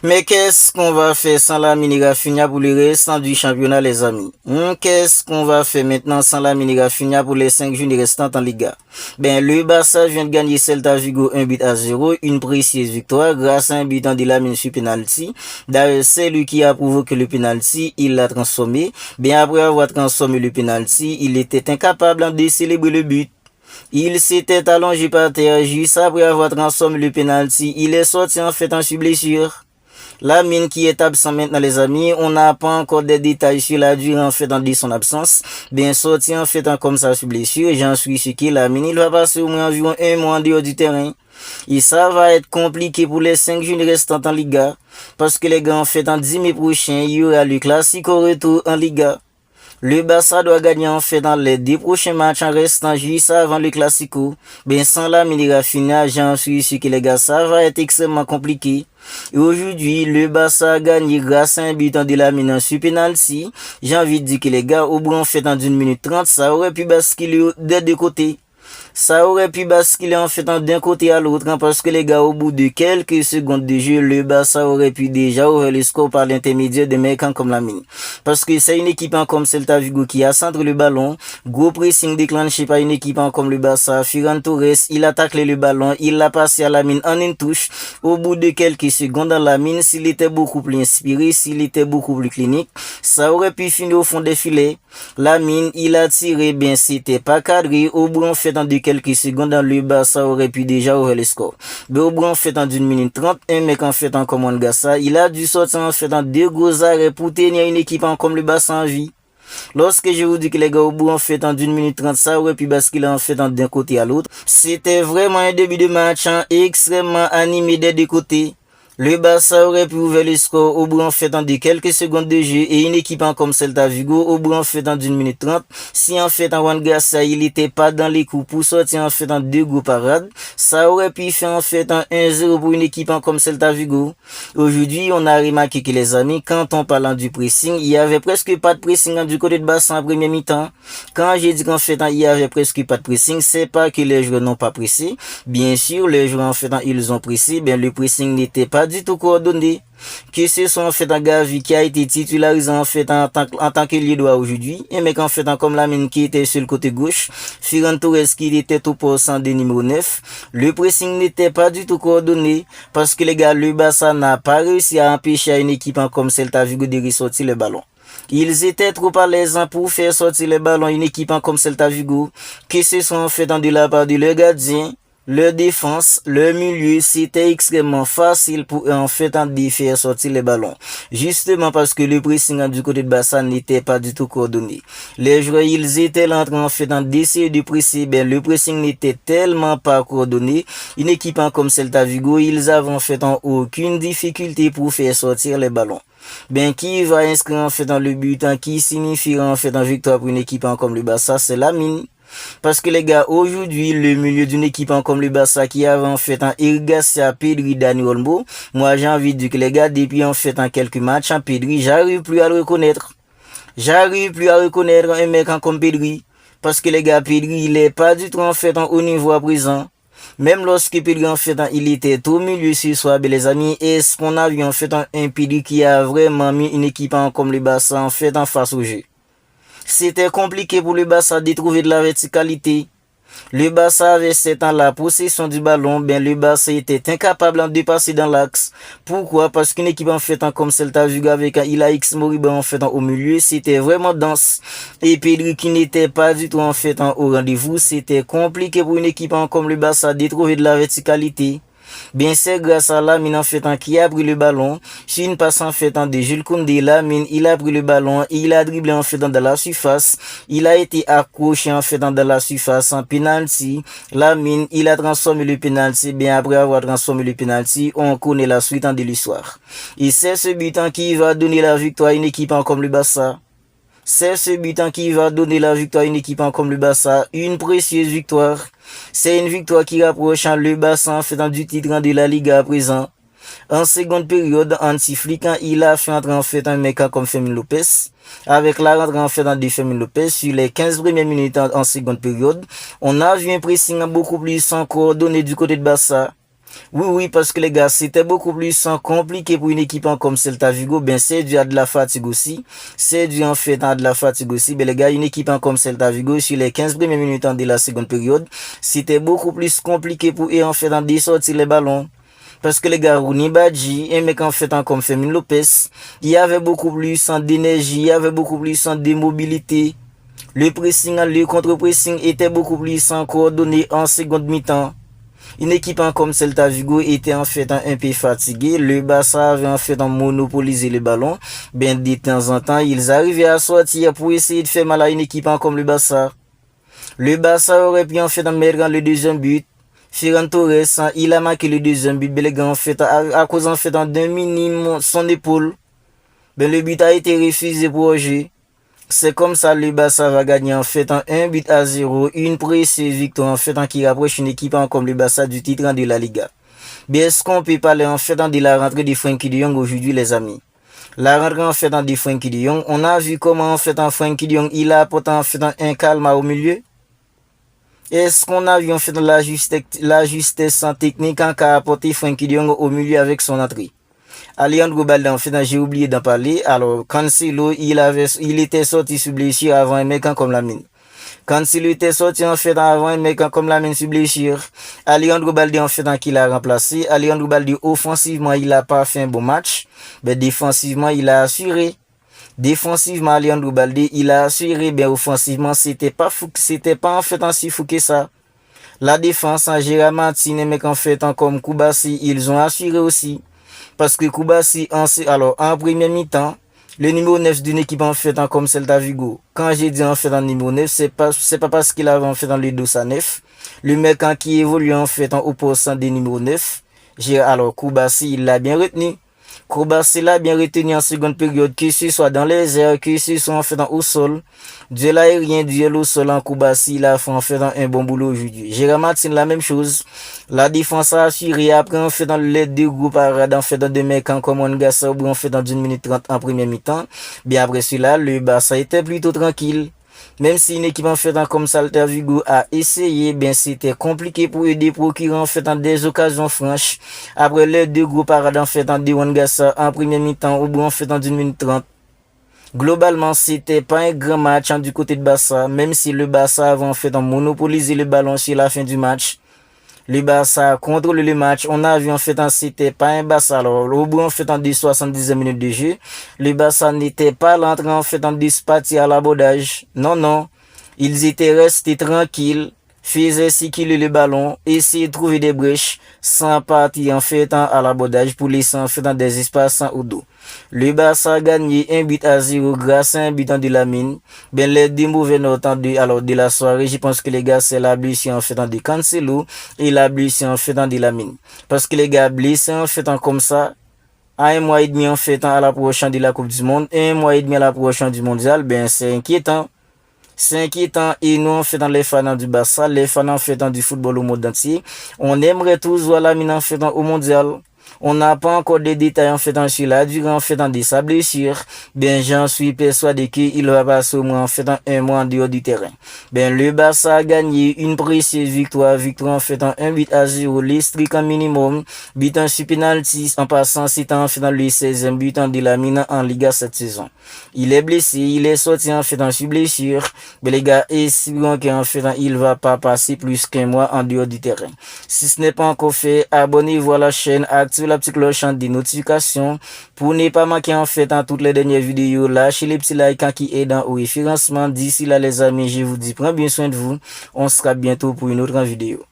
Mais qu'est-ce qu'on va faire sans la mini Rafinha pour le restant du championnat, les amis? Qu'est-ce qu'on va faire maintenant sans la mini Rafinha pour les 5 jours restants en Liga? Le Barça vient de gagner Celta Vigo 1-0, une précieuse victoire grâce à un but de Lamine sur penalty. D'ailleurs, c'est lui qui a provoqué le penalty, il l'a transformé. Après avoir transformé le penalty, il était incapable de célébrer le but. Il s'était allongé par terre juste après avoir transformé le penalty. Il est sorti en fait en blessure. Lamine qui est absent maintenant, les amis, on n'a pas encore des détails sur la durée en fait de son absence. Sorti en fait comme ça sur blessure, j'en suis sûr que Lamine il va passer au moins environ un mois en dehors du terrain. Et ça va être compliqué pour les 5 jours restants en Liga. Parce que les gars en fait en 10 mai prochain, il y aura le classique au retour en Liga. Le Barça doit gagner en fait dans les 2 prochains matchs en restant juste avant le Classico. Sans la mini Rafinha, j'en suis sûr que les gars, ça va être extrêmement compliqué. Et aujourd'hui, le Barça a gagné grâce à un but de Lamine sur penalty. J'ai envie de dire que les gars, au bout en fait en 1 minute 30, ça aurait pu basculer des deux côtés. Ça aurait pu basculer en fait d'un côté à l'autre parce que les gars, au bout de quelques secondes de jeu, le Barça aurait pu déjà ouvrir le score par l'intermédiaire de mecs comme Lamine. Parce que c'est une équipe comme Celta Vigo qui a centré le ballon, gros pressing déclenché par une équipe comme le Barça. Ferran Torres, il a taclé le ballon, il l'a passé à Lamine en une touche. Au bout de quelques secondes, Lamine, s'il était beaucoup plus inspiré, s'il était beaucoup plus clinique, ça aurait pu finir au fond des filets. Lamine, il a tiré, c'était pas cadré. Au bout en fait de quelques secondes, le Barça aurait pu déjà ouvrir le score. Au bout en fait en 1 minute 30, un mec en fait en commande Gassa, il a dû sortir en fait en 2 gros arrêts pour tenir une équipe comme le Barça en vie. Lorsque je vous dis que les gars, au bout en fait en 1 minute 30, ça aurait pu basculer en fait d'un côté à l'autre. C'était vraiment un début de match extrêmement animé des deux côtés. Le Barça aurait pu ouvrir le score au bout en fait de quelques secondes de jeu et une équipe comme Celta Vigo au bout en fait d'1 minute 30. Si en fait en Juan Garcia il était pas dans les coups pour sortir en fait en 2 gros parades, ça aurait pu faire en fait un 1-0 pour une équipe comme Celta Vigo. Aujourd'hui, on a remarqué que les amis, quand on parle du pressing, il y avait presque pas de pressing du côté de Barça en première mi-temps. Quand j'ai dit qu'en fait il y avait presque pas de pressing, c'est pas que les joueurs n'ont pas pressé. Bien sûr, les joueurs en fait ils ont pressé, le pressing n'était pas du tout coordonné. Que ce soit en fait un Gavi qui a été titularisé en fait en tant que liédois aujourd'hui, et mec en fait comme Lamine qui était sur le côté gauche, Ferran Torres qui était au poste de numéro 9, le pressing n'était pas du tout coordonné parce que les gars, le Barça n'a pas réussi à empêcher une équipe comme Celta Vigo de ressortir le ballon. Ils étaient trop à l'aise pour faire sortir le ballon une équipe comme Celta Vigo, que ce soit en fait de la part de leur gardien, leur défense, leur milieu, c'était extrêmement facile pour eux en fait de faire sortir les ballons. Justement parce que le pressing du côté de Barça n'était pas du tout coordonné. Les joueurs, ils étaient là en train en fait d'essayer de presser, le pressing n'était tellement pas coordonné. Une équipe comme Celta Vigo, ils avaient en fait aucune difficulté pour faire sortir les ballons. Qui va inscrire en fait dans le but, qui signifiera en fait en victoire pour une équipe comme le Barça, c'est Lamine. Parce que les gars, aujourd'hui, le milieu d'une équipe comme le Barça qui avait en fait un Eric Garcia, Pedri, Dani Olmo, moi j'ai envie de dire que les gars, depuis en fait en quelques matchs, Pedri, j'arrive plus à le reconnaître. J'arrive plus à reconnaître un mec comme Pedri. Parce que les gars, Pedri, il est pas du tout en fait au niveau à présent. Même lorsque Pedri en fait il était au milieu ce soir, les amis, est-ce qu'on a vu en fait un Pedri qui a vraiment mis une équipe comme le Barça en fait en face au jeu? C'était compliqué pour le Barça de trouver de la verticalité. Le Barça avait cette ans la possession du ballon, le Barça était incapable de passer dans l'axe. Pourquoi? Parce qu'une équipe en fait comme Celta Vigo avec un Ilaix Moriba en fait au milieu, c'était vraiment dense. Et Pedri qui n'était pas du tout en fait au rendez-vous, c'était compliqué pour une équipe comme le Barça de trouver de la verticalité. C'est grâce à Lamine en fait qui a pris le ballon. Sur une passe en fait de Jules Koundé, Lamine il a pris le ballon, il a dribblé en fait dans la surface, il a été accroché en fait dans la surface en penalty. Lamine il a transformé le penalty. Après avoir transformé le penalty, on connaît la suite de l'histoire. Et c'est ce but qui va donner la victoire à une équipe comme le Barça. C'est ce but qui va donner la victoire à une équipe comme le Barça, une précieuse victoire. C'est une victoire qui rapproche le Barça en fait du titre de la Liga à présent. En seconde période, anti-flic, il a fait entrer en fait un mec comme Fermin Lopez. Avec la rentrée en fait de Fermin Lopez sur les 15 premières minutes en seconde période, on a vu un pressing beaucoup plus coordonné du côté de Barça. Oui, parce que les gars, c'était beaucoup plus compliqué pour une équipe comme Celta Vigo. Ben, c'est dû à de la fatigue aussi. C'est dû en fait à de la fatigue aussi. Ben, les gars, une équipe comme Celta Vigo, sur les 15 premières minutes de la seconde période, c'était beaucoup plus compliqué pour eux en fait de sortir les ballons. Parce que les gars, Rooney Badji, un mec en fait comme Fermin Lopez, il y avait beaucoup plus d'énergie, il y avait beaucoup plus de mobilité. Le pressing, le contre-pressing était beaucoup plus coordonné en seconde mi-temps. Une équipe comme Celta Vigo était en fait un peu fatiguée. Le Barça avait en fait monopolisé le ballon. Ben, de temps en temps, ils arrivaient à sortir pour essayer de faire mal à une équipe comme le Barça. Le Barça aurait pu en fait mettre le deuxième but. Ferran Torres, il a marqué le deuxième but. Ben, les gars, en fait, à cause en fait d'un minimum son épaule. Ben, le but a été refusé pour Roger. C'est comme ça le Barça va gagner en fait en 1-0, une précieuse victoire en fait qui rapproche une équipe comme le Barça du titre de la Liga. Bien, est-ce qu'on peut parler en fait de la rentrée de Frenkie de Jong aujourd'hui les amis? La rentrée en fait de Frenkie de Jong, on a vu comment en fait Frenkie de Jong il a apporté en fait un calme au milieu. Est-ce qu'on a vu en fait la justesse technique qu'a apporté Frenkie de Jong au milieu avec son entrée? Alejandro Balde, en fait, j'ai oublié d'en parler. Alors, Cancelo, il était sorti sous blessure avant un mec comme Lamine. Cancelo était sorti, en fait, avant un mec comme Lamine sous blessure. Alejandro Balde, en fait, qui l'a remplacé. Alejandro Balde, offensivement, il a pas fait un bon match. Mais défensivement, il a assuré. Défensivement, Alejandro Balde, il a assuré. Ben, offensivement, c'était pas en fait aussi fou que ça. La défense, Gérard Martin, un mec, en fait, comme Koubassi, ils ont assuré aussi. Parce que Koubassi, en première mi-temps, le numéro 9 d'une équipe en fait comme Celta Vigo. Quand j'ai dit en fait en numéro 9, c'est pas parce qu'il avait en fait dans le dos à 9. Le mec qui évolue en fait en opposant des numéros 9. Koubassi, il l'a bien retenu. Koubassi l'a bien retenu en seconde période, que ce soit dans les airs, que ce soit en fait au sol. Duel aérien, duel au sol en Koubassi, il a fait en fait un bon boulot aujourd'hui. Gérard Martin, la même chose. La défense a assuré après en fait dans les deux groupes parades en fait dans deux mecs comme on Gassa ou en fait dans 1 minute 30 en première mi-temps. Bien après cela, le Barça était plutôt tranquille. Même si une équipe en fait comme Celta Vigo a essayé, ben c'était compliqué pour eux de procurer en fait des occasions franches. Après les deux groupes parades en fait de Wangassa en première mi-temps ou en fait dans 1 minute 30. Globalement, c'était pas un grand match du côté de Barça, même si le Barça avait en fait monopolisé le ballon sur la fin du match. Le Barça contrôle le match. On a vu en fait, c'était pas un Barça. Alors, au bout en fait, en 70 minutes de jeu, le Barça n'était pas l'entrée en fait en disparti à l'abordage. Non. Ils étaient restés tranquilles, faisaient circuler le ballon, essayaient de trouver des brèches, sans partir en fait à l'abordage pour laisser en fait dans des espaces au dos. Le Barça a gagné 1-0 grâce à un but de Lamine. Ben, les deux mauvais notes de la soirée, je pense que les gars, c'est la blessure en fait de Cancelo et la blessure en fait de Lamine. Parce que les gars, blessés en fait comme ça, à 1 mois et demi en fait à l'approche de la Coupe du Monde, 1 mois et demi à l'approche du Mondial, ben, c'est inquiétant. C'est inquiétant et nous en fait dans les fans du Barça, les fans en fait du football au monde entier. On aimerait tous voir Lamine en fait au Mondial. On n'a pas encore des détails en fait sur la durée en fait de sa blessure. Ben, j'en suis persuadé qu'il va passer au moins en fait 1 mois en dehors du terrain. Ben, le Barça a gagné une précieuse victoire en fait 1-0, les strict en minimum, but en sur penalty, en passant c'est en fait dans le 16e but de Lamine en Liga cette saison. Il est blessé, il est sorti en fait sur blessure. Ben, les gars, espérons qu'en fait il va pas passer plus qu'1 mois en dehors du terrain. Si ce n'est pas encore fait, abonnez-vous à la chaîne, activez la petite cloche des notifications pour ne pas manquer en fait toutes les dernières vidéos. Lâchez les petits likes qui aident au référencement. D'ici là les amis, je vous dis prends bien soin de vous. On sera bientôt pour une autre vidéo.